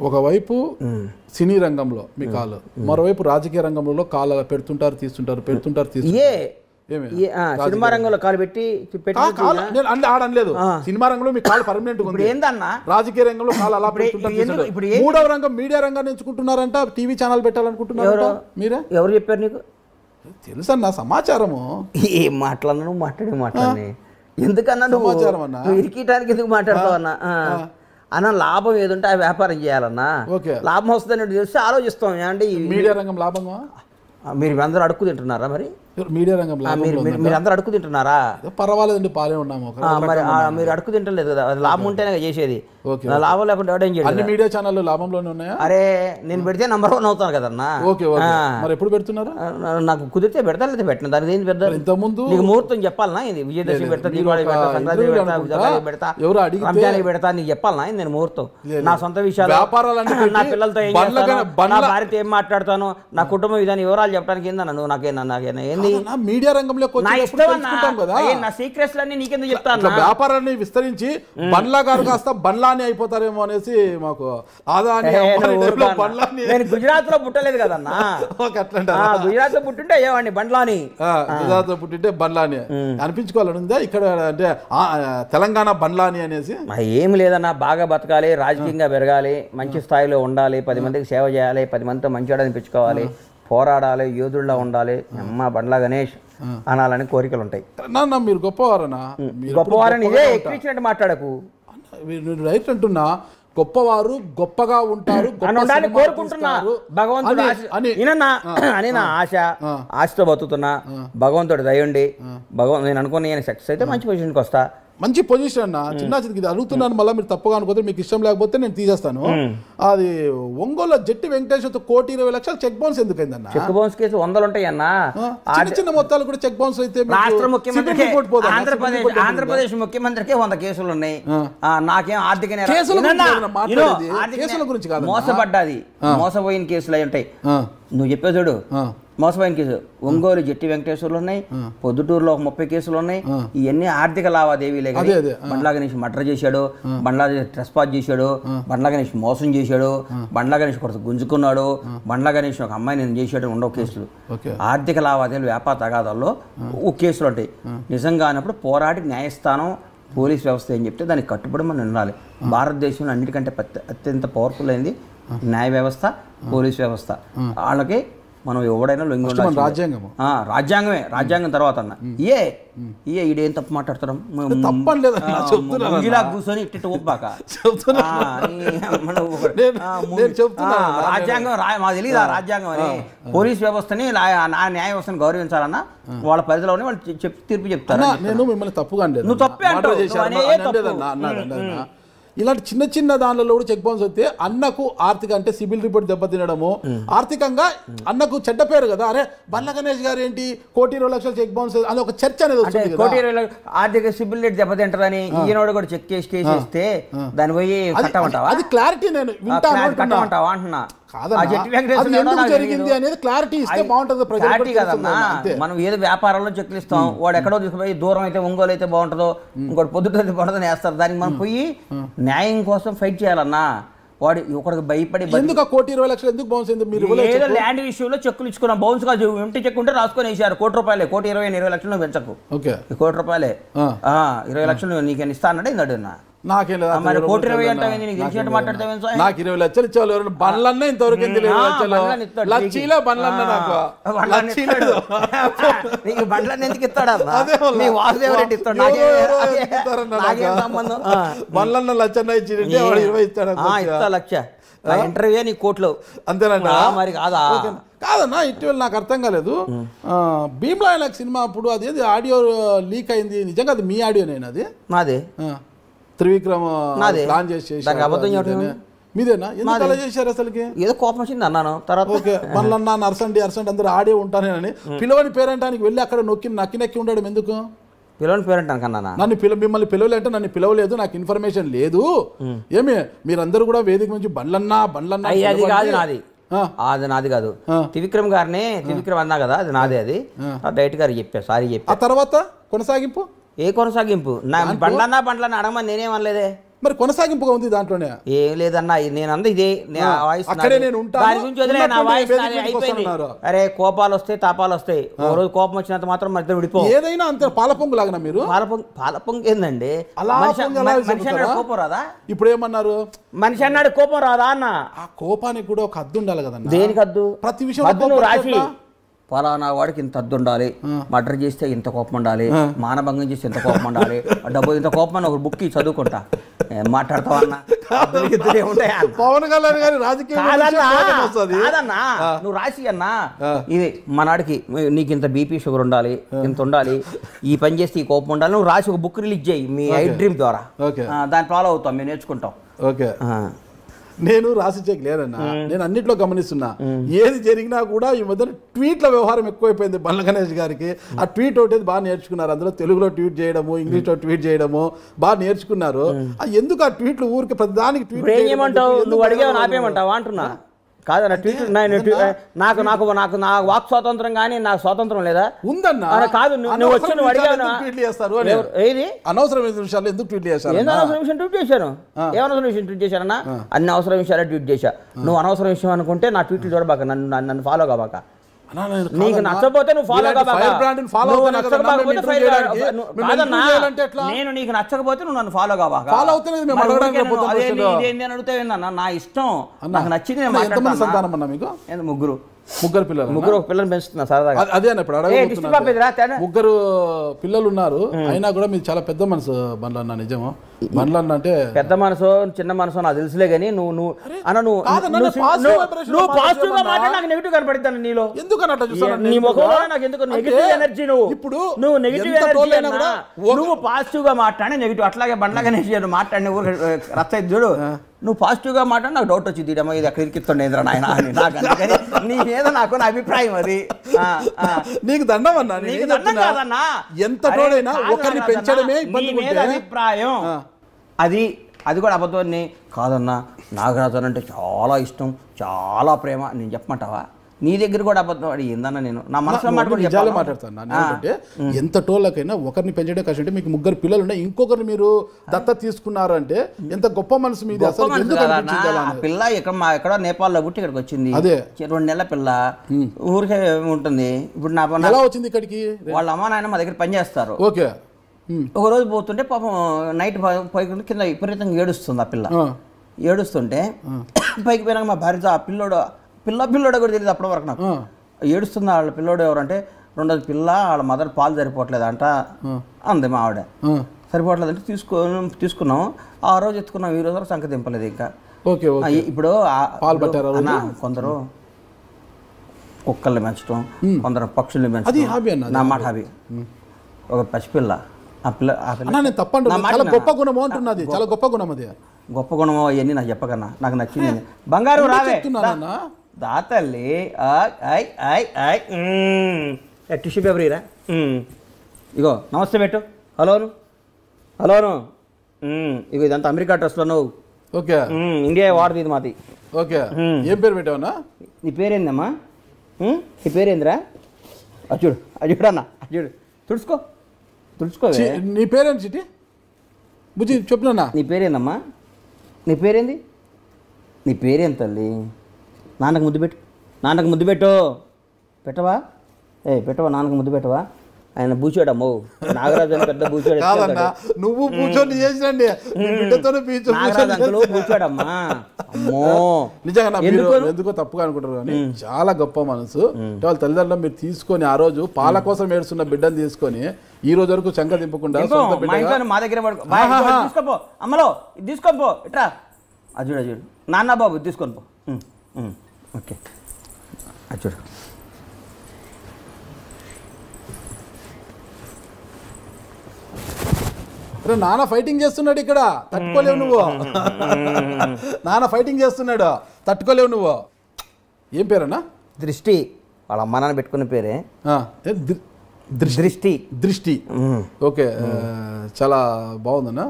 ఒకవైపు సినీ రంగంలో మీ కాలు, మరోవైపు రాజకీయ రంగంలో కాలు పెడుతుంటారు తీస్తుంటారు. సినిమా రంగంలో కాలు పెట్టి ఆడలేదు. సినిమా రంగంలో మీ కాలు పర్మనెంట్ ఉంది. ఏందన్నా రాజకీయ రంగంలో కాలు అలా పెడుతుంటారు. మూడవ రంగం మీడియా రంగాన్ని ఎంచుకుంటున్నారంట. TV channel పెట్టాలనుకుంటున్నారు. మీరే ఎవరు చెప్పారు నీకు? తెలుసన్నా సమాచారము. ఏం మాట్లాడినా మాట్లాడి ఎందుకన్నా సమాచారం అన్నా ఇరికీయటానికి ఎందుకు మాట్లాడతావు అన్నా? అన్న లాభం ఏదుంటే ఆ వ్యాపారం చేయాలన్నా. లాభం వస్తుందని తెలిసి ఆలోచిస్తాం. అంటే మీడియా రంగం లాభంగా మీరు అందరూ అడుక్కు తింటున్నారా? మరి మీడియా రంగం మీరు అందరూ అడుక్కు తింటున్నారా? పర్వాలేదండి, పాలే ఉన్నాము. మరి మీరు అడుక్కు తింటలేదు కదా, అది లాభం ఉంటేనే చేసేది. లాభం లేకుండా ఎవడేం చేయాలి? అన్ని మీడియా ఛానళ్ళు లాభంలోనే ఉన్నాయా? అరే నేను పెడితే నంబర్ 1 అవుతాను కదన్నా. మరి ఎప్పుడు పెడుతున్నారు? నాకు కుదిరితే పెడతా, లేదా పెట్టిన దానికి ఏం పెడతా. ఇంతకుముందు నీకు ముహూర్తం చెప్పాలనా? ఇది విజయదశమి పెడతా, దీపావళి పెడతా, సంక్రాంతి పెడతా, రంజానికి పెడతా, నీకు చెప్పాలనా? నేను ముహూర్తం నా సొంత విషయాలు, నా పిల్లలతో ఏం చేస్తాను, నా భార్యతో ఏం మాట్లాడతాను, నా కుటుంబ విధానం వివరాలు చెప్పడానికి ఏందన్నా నువ్వు? నాకేనా ఏంది మీడియా రంగంలో నా సీక్రెట్స్ అన్ని నీకెందుకు చెప్తాను? వ్యాపారాన్ని విస్తరించి బండ్లా గారు కాస్త బండ్లాని అయిపోతారేమో అనేసి మాకు నేను గుజరాత్ లో పుట్టలేదు కదన్నా. గుజరాత్ లో పుట్టింటే అయ్యేవాడిని బండ్లాని. గుజరాత్ లో పుట్టింటే బండ్లాని అనిపించుకోవాలని ఉందా? ఇక్కడ అంటే తెలంగాణ బండ్లాని అనేసి ఏమి లేదన్నా. బాగా బతకాలి, రాజకీయంగా పెరగాలి, మంచి స్థాయిలో ఉండాలి, 10 మందికి సేవ చేయాలి, 10 మందితో మంచిగా అనిపించుకోవాలి, పోరాడాలి, యోధుల్లా ఉండాలి, అమ్మ బండ్లా గణేష్ అనాలని కోరికలు ఉంటాయి. మీరు గొప్పవారనా? గొప్పవారని ఇదే ఎక్కించినట్టు మాట్లాడకు. రైట్ అంటున్నా. గొప్పవారు గొప్పగా ఉంటారు కోరుకుంటున్నా. భగవంతుడు అని నా ఆశతో బతుకుతున్నా. భగవంతుడు దయండి. నేను అనుకున్న నేను సక్సెస్ అయితే మంచి పొజిషన్కి వస్తా. మంచి పొజిషన్ అన్న. చిన్న ఇది అడుగుతున్నాను, మళ్ళీ మీరు తప్పుగా అనుకోతే, మీకు ఇష్టం లేకపోతే నేను తీసేస్తాను. అది ఒంగోలు జట్టి వెంకటేశ్వర 1,20,00,000 చెక్ బౌన్స్ ఎందుకైందన్న? చెక్ బౌన్స్ కేసు 100 ఉంటాయన్నా. చిన్న మొత్తాలు కూడా చెక్ బౌన్స్ అయితే రాష్ట్ర ముఖ్యమంత్రి ఆంధ్రప్రదేశ్ ముఖ్యమంత్రికి 100 కేసులు ఉన్నాయి. నాకేం ఆర్థిక కేసుల గురించి కాదు, మోసపడ్డాది, మోసపోయిన కేసులు అయి ఉంటాయి. నువ్వు చెప్పే చూడు, మోసపోయిన కేసు ఒంగోలు జట్టి వెంకటేశ్వర్లు ఉన్నాయి, పొద్దుటూరులో 30 కేసులు ఉన్నాయి. ఇవన్నీ ఆర్థిక లావాదేవీలే. బండ్లా గణేష్ మర్డర్ చేశాడు, బండ్లా ట్రెస్ పాస్ చేశాడు, బండ్లా గణేష్ మోసం చేశాడు, బండ్లా గణేష్ కొడుకు గుంజుకున్నాడు, బండ్లా గణేష్ ఒక అమ్మాయి నేను చేశాడు, ఉండవు కేసులు. ఆర్థిక లావాదేవీలు, వ్యాపార తగాదాల్లో కేసులు ఉంటాయి. నిజంగా అన్నప్పుడు పోరాడి న్యాయస్థానం, పోలీస్ వ్యవస్థ ఏం చెప్తే దానికి కట్టుబడి మనం ఉండాలి. భారతదేశంలో అన్నిటికంటే అత్యంత పవర్ఫుల్ అయింది న్యాయ వ్యవస్థ, పోలీస్ వ్యవస్థ. వాళ్ళకి మనం ఎవడైనా లొంగి ఉండాలి. రాజ్యాంగమే. రాజ్యాంగం తర్వాత అన్న ఈడేం తప్పు మాట్లాడతాం? కూర్చొని ఇట్టి ఒప్పాక రాజ్యాంగం మాకు తెలియదు. రాజ్యాంగం అని పోలీస్ వ్యవస్థని, న్యాయ వ్యవస్థని గౌరవించాలన్నా వాళ్ళ పరిధిలోనే వాళ్ళు తీర్పు చెప్తారు. నేను మిమ్మల్ని తప్పుగా అనలేదు, నువ్వు తప్పే అంటావు. ఇలాంటి చిన్న చిన్న దానిలో కూడా చెక్ బౌన్స్ వస్తే అన్నకు ఆర్థిక అంటే సిబిల్ రిపోర్ట్ దెబ్బతినడము, ఆర్థికంగా అన్నకు చెడ్డ పేరు కదా. అరే బండ్ల గణేష్ గారు ఏంటి 1,20,00,000 చెక్ బౌన్స్ అని ఒక చర్చ అనేది వస్తుంది. 1,20,00,000 ఆర్థిక సిబిల్ రేట్ దెబ్బతింటారని ఈయనోడు కూడా చెక్ చేసి కేసేస్తే దాన్ని పోయి కట్టమంటావా? అది క్లారిటీ నేను కట్టమంటావా అంటున్నా. జరిగింది అనేది క్లారిటీ ఇస్తే బాగుంటుంది. మనం ఏదో వ్యాపారంలో చెక్లు ఇస్తాం, వాడు ఎక్కడో తీసుకుపోయి దూరం అయితే ఒంగోలు అయితే బాగుంటుందో, ఇంకోటి పొద్దుటైతే బాగుంటుందని వేస్తారు. దానికి మనం పోయి న్యాయం కోసం ఫైట్ చేయాలన్నా. వాడు ఒకరికి భయపడి ఎందుకు 1,20,00,000 ఎందుకు బౌన్స్ అయింది? మీరు ఏదో ల్యాండ్ విషయంలో చెక్కులు ఇచ్చుకున్నాం, బౌన్స్ కాదు, ఎంటీ చెక్ ఉంటే రాసుకొని వేసారు. ₹1,20,000, 1,20,000 పెంచకు, ₹1,20,000, 20,00,000 నీకు ఇస్తా అన్నాడు. ఇందడున్నా నాకేం లేదు. మరి 1,20,000 అంటే నీకు తెలిసినట్టు మాట్లాడతావు. నాకు 20,00,000 ఇచ్చేవాళ్ళు బండ్లన్నా ఇంతవరకు లక్షీలో బండ్లన్నా నాకు నీకు బండ్లన్నీ ఎందుకు ఇస్తాడా? మీ వాసుదేవరెడ్డి ఇస్తాడు, బండ్లన్నా లక్షన్నా ఇచ్చి 20 ఇస్తాడు. ఇస్తా లక్ష ఇంటర్వ్యూ నీ కోట్లు అంతేనా? మరి కాదా? కాదన్నా, ఇటీవల నాకు అర్థం కాలేదు. భీమ్లా నాకు సినిమా అప్పుడు అదేది ఆడియో లీక్ అయింది, నిజంగా అది మీ ఆడియోనేనా? అది మాదే. త్రివిక్రమ్ ప్లాన్ చేసి మీదేనా? ఎందుకు అలా చేశారు? అసలుకి ఏదో కోపం వచ్చింది అన్నాను. తర్వాత ఓకే మళ్ళన్నా అరసండి అందరూ ఆడే ఉంటానేనని పిలవని పేరంటానికి వెళ్ళి అక్కడ నక్కి ఉండడం ఎందుకు? పిలవని పేరంటానికి అన్నా నన్ను మిమ్మల్ని పిలవలేంటే నన్ను పిలవలేదు, నాకు ఇన్ఫర్మేషన్ లేదు. ఏమి మీరందరూ కూడా వేదిక నుంచి బండ్లన్నా అది కాదు నాది, అది నాది కాదు. త్రివిక్రమ్ గారిని త్రివిక్రమ్ అన్నా కదా, అది నాదే. అది డైరెక్ట్ గారు చెప్పా, సారీ చెప్పా. ఆ తర్వాత కొనసాగింపు ఏ కొనసాగింపు? బండ్లన్నా అడగమని నేనేమనలేదే. మరి కొనసాగింపుగా ఉంది దాంట్లోనే. ఏం లేదన్నా నేను అంద ఇదే అక్కడే నేను ఉంటాను, దాని గురించి వదిలే, నా వాయిస్ నాది వేదిక మీదకి అయిపోయింది. వస్తున్నారు. అరే కోపాలు వస్తాయి, తాపాలు వస్తాయి, ఒక రోజు కోపం వచ్చినంత మాత్రం మన ఇద్దరు విడిపో. ఏదైనా అంతే పాలపొంగు లాగనా మీరు? పాలపొంగు ఏందండి? అలా మనిషి పొంగు ఎలా మనిషి అన్నాడు చెబుతారా? కోపం రాదా? ఇప్పుడు ఏమన్నారు? మనిషి అన్నాడు కోపం రాదా అన్న? ఆ కోపానికి కూడా ఒక హద్దు ఉండాలి కదన్నా. దేనికి హద్దు? ప్రతి విషయం హద్దు నువ్వు రాసి ఫలానా వాడికి ఇంత హద్దు ఉండాలి, మర్డర్ చేస్తే ఇంత కోపం ఉండాలి, మానభంగం చేస్తే ఇంత కోపం ఉండాలి, డబ్బు ఇంత కోపం అని ఒక బుక్ చదువుకుంటా. మాట్లాడతావు అన్న? పవన్ కళ్యాణ్ గారి రాజకీయ కాదన్నా, నువ్వు రాసి అన్నా ఇది మనాడికి నీకు ఇంత బీపీ షుగర్ ఉండాలి, ఇంత ఉండాలి, ఈ పని చేస్తే ఈ కోపం ఉండాలి, నువ్వు రాసి ఒక బుక్ రిలీజ్ చేయి మీ ఐ డ్రీమ్ ద్వారా. దాన్ని ఫాలో అవుతాం, మేము నేర్చుకుంటాం. ఓకే, నేను రాసిచ్చేకి లేదన్నా, నేను అన్నిట్లో గమనిస్తున్నా. ఏది జరిగినా కూడా ఈ మధ్య ట్వీట్ల వ్యవహారం ఎక్కువైపోయింది బండ్ల గణేష్ గారికి. ఆ ట్వీట్ ఒకటి బాగా నేర్చుకున్నారు, అందులో తెలుగులో ట్వీట్ చేయడము, ఇంగ్లీష్లో ట్వీట్ చేయడము బాగా నేర్చుకున్నారు. ఎందుకు ఆ ట్వీట్లు ఊరికి ప్రతిదానికి ట్వీట్ చేయమంటావు? నువ్వు అడిగావు నాపేమంటావా అంటున్నా. కాదన్న ట్వీట్ నాకు నాకు నాకు నా వాక్ స్వాతంత్రం కానీ నాకు స్వాతంత్రం లేదా? ఉందన్నా. కాదు నువ్వు వచ్చి నువ్వు అడిగావు ట్వీట్లు చేస్తారు ఏది అనవసరమైన విషయాలు ఎందుకు ట్వీట్ చేస్తారు? ఏదో అనవసరం విషయం ట్వీట్ చేశాను. ఏమనవసరం విషయం ట్వీట్ చేశానన్నా? అన్ని అవసరం విషయాలే ట్వీట్ చేశా. నువ్వు అనవసరం విషయం అనుకుంటే నా ట్వీట్లు చూడబాక, నన్ను ఫాలో కాబాక. నీకు నచ్చకపోతే నువ్వు ఫాలో కాబాక. నేను నీకు నచ్చకపోతే నువ్వు నన్ను ఫాలో కాబాక. అడుగుతావేందన్నా? నా ఇష్టం, నాకు నచ్చింది. ముగ్గురు పిల్లలు, ఒక పిల్లలు పెంచుతున్నా సరదాగా. అదే ఇప్పుడు ముగ్గురు పిల్లలు ఉన్నారు, అయినా కూడా మీరు చాలా పెద్ద మనసు బండ్లన్న. నిజము బండ్లన్న అంటే పెద్ద మనసు చిన్న మనసు నాకు తెలుసులే కానీ నువ్వు పాజిటివ్ గా మాట్లాడి నాకు నెగిటివ్ కనపడిద్దాను నీలో. నీ ముఖంలో నాకు ఎందుకు నెగిటివ్ ఎనర్జీ? నువ్వు నెగిటివ్ ఎనర్జీ అన్నా, నువ్వు పాజిటివ్ గా మాట్లాడి నెగిటివ్. అట్లాగే బండ్ల గణేష్ మాట్లాడిన ఊరు రచ్చ చూడు. నువ్వు పాజిటివ్ గా మాట్లాడి నాకు డౌట్ వచ్చింది, ఇడమ్మా ఇది అక్కడ ఇరికిస్తుండే నాయన అని. నాకు అందుకని నీ మీద నాకు నా అభిప్రాయం అది. నీకు దండం అన్నా, నీకు దండం కాదన్నా, ఎంత తోడైనా ఒకరిని పెంచడమే అభిప్రాయం. అది కూడా అబద్ధాన్ని కాదన్నా. నాగరాజన్ అంటే చాలా ఇష్టం, చాలా ప్రేమ. నేను చెప్పమంటావా? నీ దగ్గర కూడా అబద్ధం అడి ఏందన్నా? నేను నా మనసులో మాట్లాడతాను. ఎంత టోళ్ళకైనా ఒకరిని పెంచడం కష్టం. అంటే మీకు ముగ్గురు పిల్లలు ఉన్నాయి, ఇంకొకరిని మీరు దత్త తీసుకున్నారు అంటే ఎంత గొప్ప మనసు మీది. పిల్ల ఎక్కడ నేపాల్లో పుట్టి ఇక్కడికి వచ్చింది. అదే 2 నెలల పిల్ల ఊరికే ఉంటుంది. ఇప్పుడు నా ఎలా వచ్చింది ఇక్కడికి? వాళ్ళ అమ్మ నాయన మా దగ్గర పనిచేస్తారు. ఓకే, ఒక రోజు పోతుంటే పాపం నైట్ పైకి కింద విపరీతంగా ఏడుస్తుంది. ఆ పిల్ల ఏడుస్తుంటే పైకి పోయినాక మా భార్య ఆ పిల్లోడు కూడా తెలియదు అప్పటి వరకు నాకు. ఏడుస్తుంది వాళ్ళ పిల్లోడు ఎవరంటే, రెండోది పిల్ల వాళ్ళ మదర్ పాలు సరిపోవట్లేదంట అంది మా ఆవిడ. సరిపోవట్లేదంటే తీసుకున్నాం. ఆ రోజు ఎత్తుకున్నాం, ఈ రోజు సంఖ్య దింపలేదు ఇంకా. ఇప్పుడు కొందరు కుక్కల్ని పెంచడం, కొందరు పక్షుల్ని పెంచడం నా మాట హాబీ. ఒక పసిపిల్ల, గొప్ప గుణం అంటున్నది, చాలా గొప్ప గుణం. అది గొప్ప గుణం అవన్నీ నాకు చెప్పకన్నా, నాకు నచ్చింది. బంగారు రావే దాతల్లి టిష్యూ పేపర్ ఇరా. ఇగో నమస్తే పెట్టు. హలోను ఇగో ఇదంతా అమెరికా డ్రెస్లో నువ్వు. ఓకే, ఇండియా వాడుతుంది ఇది మాది. ఓకే, ఏం పేరు పెట్టావన్నా? నీ పేరేందమ్మా? నీ పేరేందిరా? అచ్చుడు అచ్చుడన్నా, అచ్చుడు తుడుచుకో. నీ పేరేంటి చిటి బుజ్జి చెప్పునా? నీ పేరేందమ్మా? నీ పేరేంది? నీ పేరేం తల్లి? నాన్నకు ముద్దు పెట్టు. పెట్టవా? పెట్టవా? నాన్నకు ముద్దు పెట్టవా? ఆయన బూచాడమ్మో, నాగరాజు అని పెద్ద బూచాడు. నువ్వు కూర్చొని చేసినండి, నాగరాజు అంకులు బూచాడమ్మా. అమ్మో నిజంగా ఎందుకో తప్పుగా అనుకుంటారు కానీ చాలా గొప్ప మనసు. వాళ్ళ తల్లిదండ్రులు మీరు తీసుకొని ఆ రోజు పాల కోసం ఏడుస్తున్న బిడ్డను తీసుకొని ఈ రోజు వరకు చంక దింపకుండా మా దగ్గర తీసుకోపో, అమ్మలో తీసుకోపో, ఇట్రా అజుడు నాన్న బాబు తీసుకొని పో. ఓకే అజుడు నాన్న ఫైటింగ్ చేస్తున్నాడు ఇక్కడ, తట్టుకోలేవు నువ్వు. నాన్న ఫైటింగ్ చేస్తున్నాడు, తట్టుకోలేవు నువ్వు. ఏం పేరన్నా? దృష్టి. వాళ్ళ అమ్మ నాన్న పెట్టుకున్న పేరే దృష్టి. ఓకే, చాలా బాగుందన్నా.